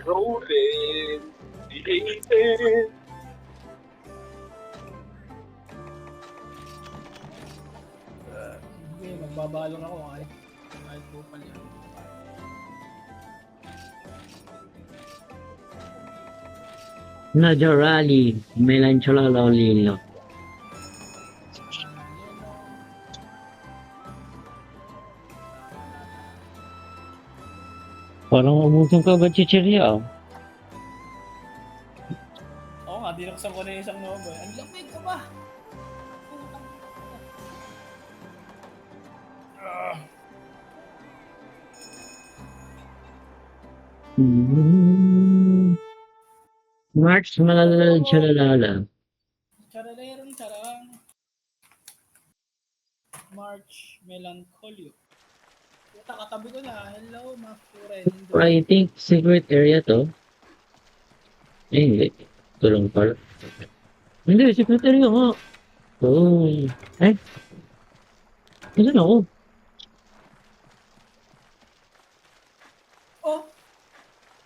Rolling, dihated. Hindi, magbabalong ako kahit po pala yan. Najarali, Melanchola Lolilo. Parang umusong ka ba, Chichirya? Oo nga, dinaksan ko na yung isang nobo. Ang lamig ka ba? March Malalal Chalalala. Charalerong charang. March Melancolio. Puta, katabi ko na. Hello, my friend. I think secret area to. Hindi. Tulong pala. Hindi, secret area nga. Oh. Eh? Saan ako? Oh!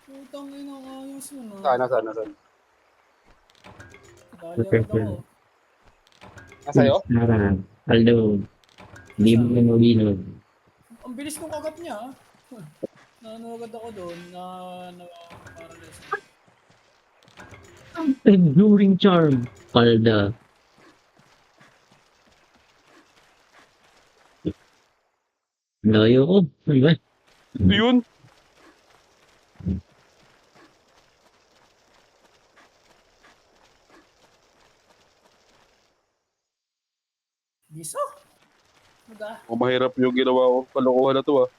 Putang ina, ayos mo na. Sana. Dali ako. Nasa'yo? Sarang. Aldo. Hindi mo na mabino. Ang bilis kong kagat niya. Naano agad ako doon na paralyze. Enduring charm. Palda. Layo ko. Ano ba? Ito yun. Giso? Maga? O mahirap yung ginawa ko. Kalokohan na to ah.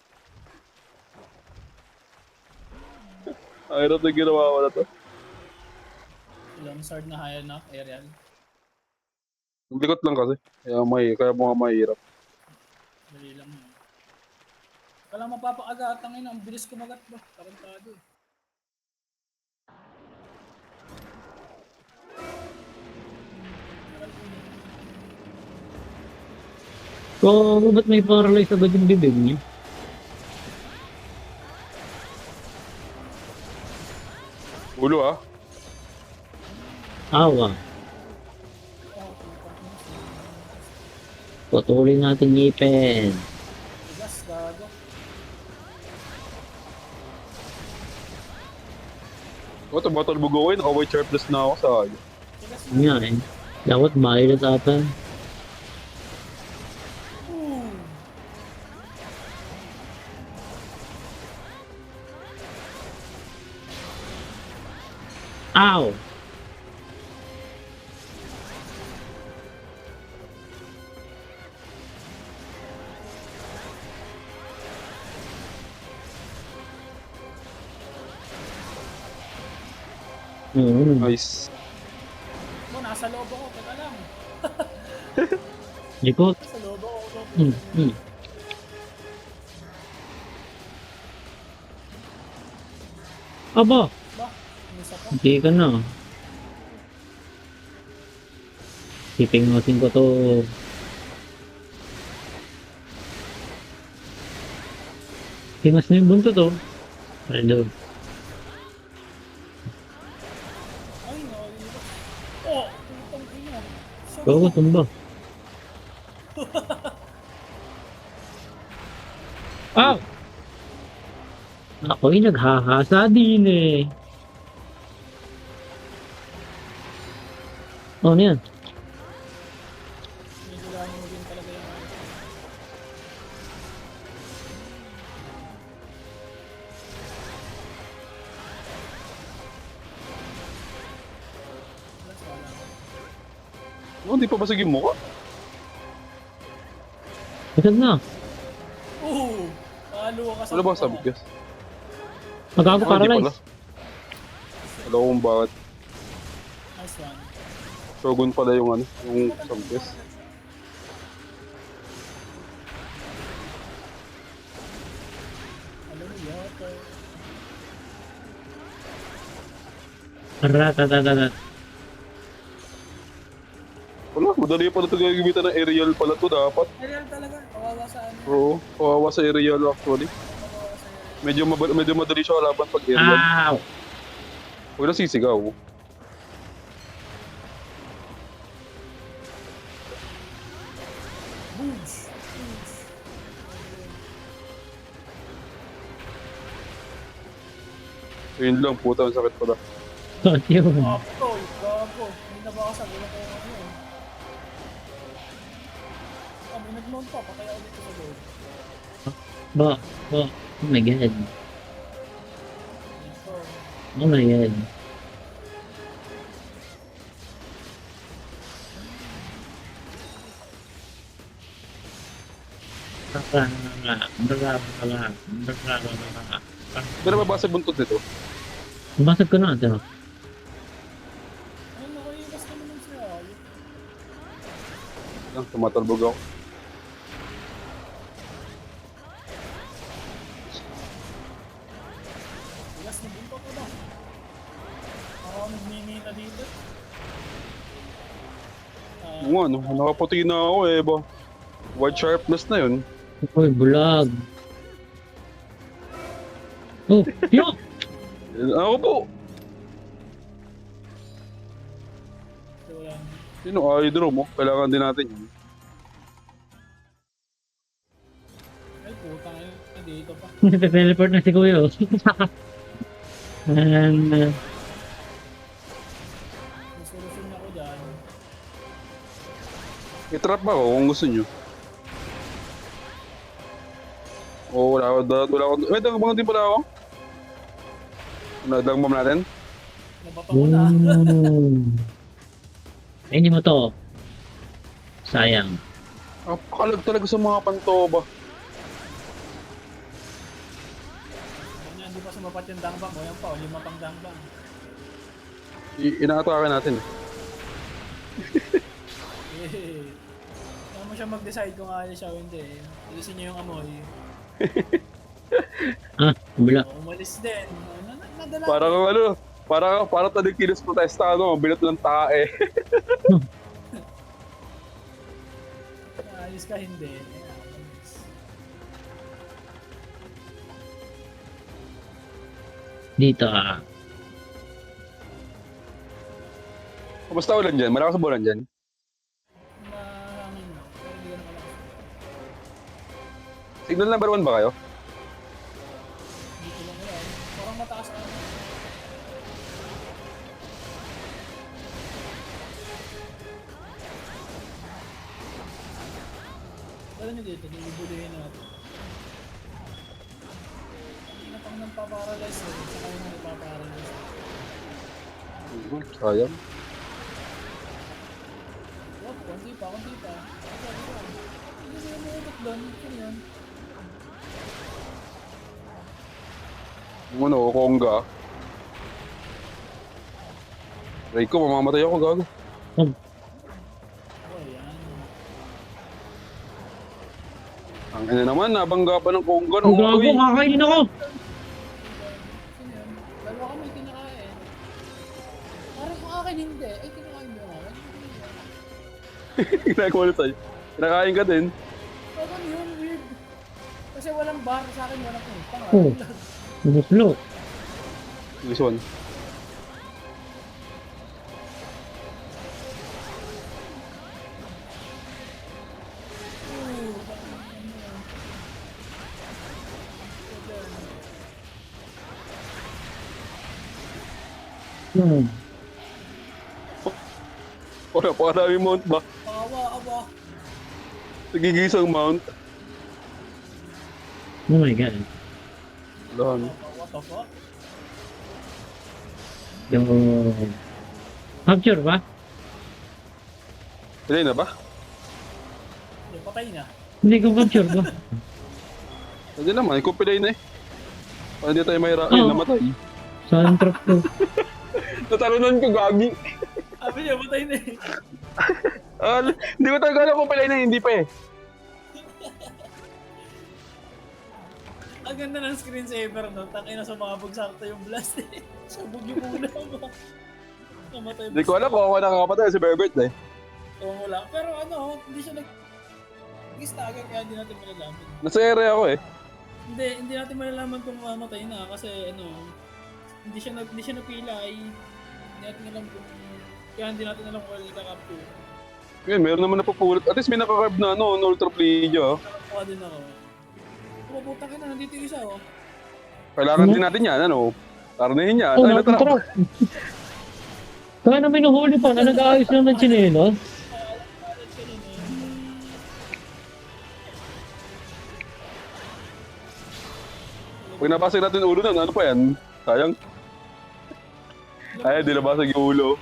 Mahirap na ginawa ko na to. Ilang sword na high enough, aerial. Ang likot lang kasi. Kaya mga mahirap. Dali lang yun. Kala mapapakagatang yun, ang bilis kumagat ba? Tarantado eh. So, ba't may paralyze agad yung bibig niya? Ulo ah. Awa. Putulin natin ngipin. Tigas, gago. O, tumatulbog ako eh. Naka-white sharpless na ako sa akin. Tigas Ano nga eh. Dapat violet ata. Ow! Nice. Oh, nasa loob ako, teka lang. Likot. Nasa loob ako. Hmm. Aba! Ba? Miss ako. Hindi ka na. Pipingosin ko to. Pingas na yung bunto to. Aldo. Ay, nalito. Oh! Putang ina. Bago tumba. Ah! Ako'y naghahasa din eh. Oh, ano yan? Medyo lang mo din talaga yung ano. Oh, hindi pa basag yung mukha. Agad na. Oo! Paluwa ka sa Ano ba mukha. sabi ko? Magago Hindi pala. paralyze. Alam ko kung bakit. Nice one. Shogun pala yung ano, yung Sampes. Alam mo yata. Ratatatatat. Wala, madali pala ito gagamitan ng aerial pala to dapat. Aerial talaga. Kawawa sa ano. Oo, kawawa sa aerial actually. Kawawa sa aerial. medyo madali siya kalaban pag aerial. Ow! Huwag na sisigaw. Boosh! Boosh! Ayun lang, puta, ang sakit pala. God, yun. Gago! Gago! Hindi na bakasag. Wala ko ano yun. May nag-mount pa. Patay ako dito sa loob. Ba, oh my god. Dito. Oh my god. Pero mabasa buntot nito. Basag ko na ito. Ay, nakaiwas ka naman siya. Lang, tumatalbog ako. Iwas na bunta ko ba? Parang nagmimina dito. Oo nga, no? Nakaputi na ako eh, ba? Wide sharpness na yun. Uy, bulag. Oh, yun! Ako po! So, yan. Sino? Hydro mo? Kailangan din natin yun. Ay, putang ina. Dito pa. Teleport na si Kuya. And, May solusyon ako dyan. I-trap ako kung gusto nyo. Oo, wala ako. May dagbang din pala ako. Dagbang natin? Nabato ko na. hindi mo to. Sayang. Napakalag talaga sa mga pantoba. Ganyan, hindi pa sumapat yung dangbang. O yan pa, o 5 pang dangbang. Inaatake natin eh. Eh, kaya mo siya mag-decide kung alis siya o hindi. Ilisin niyo yung amoy. Ah, bula. O, umalis din. Nadala. Parang ano, para tadig kilos protesta, ano, binat ng tae. Alis ka hindi. Ayan, umalis. Dito ah. Kumusta ulan dyan? Malakas ba ulan dyan? Mahangin na. Pero hindi ko na malakas. Signal number 1 ba kayo? Hindi ko lang alam. Parang mataas na. Dala nyo dito, nilibulihin natin. Hindi na pang nagpaparalyze eh. Saka yung nagpaparalyze. Sayang. Wap, konti pa, konti pa. Hindi mo umuunot doon. Ano yan? Yung ano, Kongga. Ray ko, mamamatay ako, gago. Oh, yan. Ang ina naman, nabangga pa ng Kongga. Ang gago, kakainin ako! Sino yan? Dalawa kami kinakain. Parang kung akin hindi. Ay, kinakain mo ako. Ginagawa na sa'yo. Kinakain ka din. Parang yun, weird. Kasi walang bar sa akin, walang utang. Oh. Bubuslo. This one. Hmm. Para may mount ba? Awa. Nagigisang mount. Oh my god. Lahan. What the fuck? Yung... Capture ba? Pili na ba? Hindi, patay na. Hindi ko capture ba? Hindi naman, ikumpilay na eh. Para hindi tayo mahira. Oo. Ay, namatay. Saan trap ko? Natalunan ko, gagi. Sabi niya, patay na eh. Hindi ko talaga alam kung pilay na, hindi pa eh. Ang ganda ng screensaver, no? Tangin na sumabog sakto yung blast eh. Sabog yung muna mo. Namatay Hindi ko alam kung ako nakakapatay si Berbert eh. Oo, wala. Pero ano, hindi siya nag-stagger kaya hindi natin malalaman. Nasa area ako eh. Hindi natin malalaman kung mamatay na kasi ano, hindi siya napilay. Hindi natin alam kung kaya hindi natin alam kung ano kakapture. Ngayon, meron naman napupulot. At least may nakakarb na ano, no, Ultra Plegia. Nakakuha din ako. Pupunta ka na, nandito yung isa oh. Kailangan din natin yan, ano. Karnehin yan. Oh, Ay, natrap. natrap. Kaya na minuhuli pa na nag-aayos lang ng chinelos. Alam ka rin eh. Pag nabasag natin ulo nun, ano pa yan? Sayang. Ay, di nabasag yung ulo.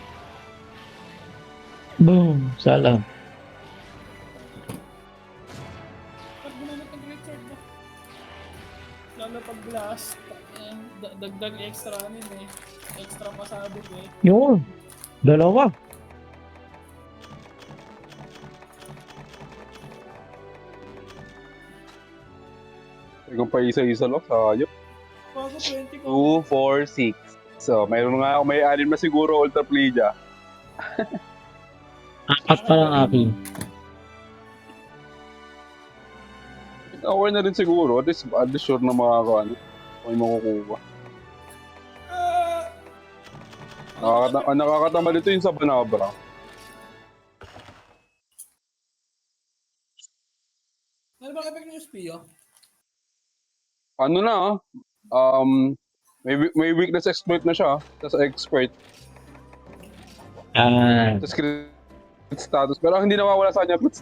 Boom. Sala. Pag gumamit ng great sword ba? Lalo pag blast, dagdag extra ano yun eh. Extra masabog eh. Yun. Dalawa. Kung pa isa-isa lang, sayang. Bago 20 ko. 2, 4, 6. So, mayroon nga ako may 6 na siguro Ultra Plegia. Apat pa lang akin. Aware na rin siguro. At least sure na makakaano. May makukuha. Nakakatama dito yung sa Banabra. Ano ba kapag ng Spio? Ano na may weakness exploit na siya. Tapos expert. Ah. Tapos crit status. Pero ang hindi nawawala sa kanya crit status.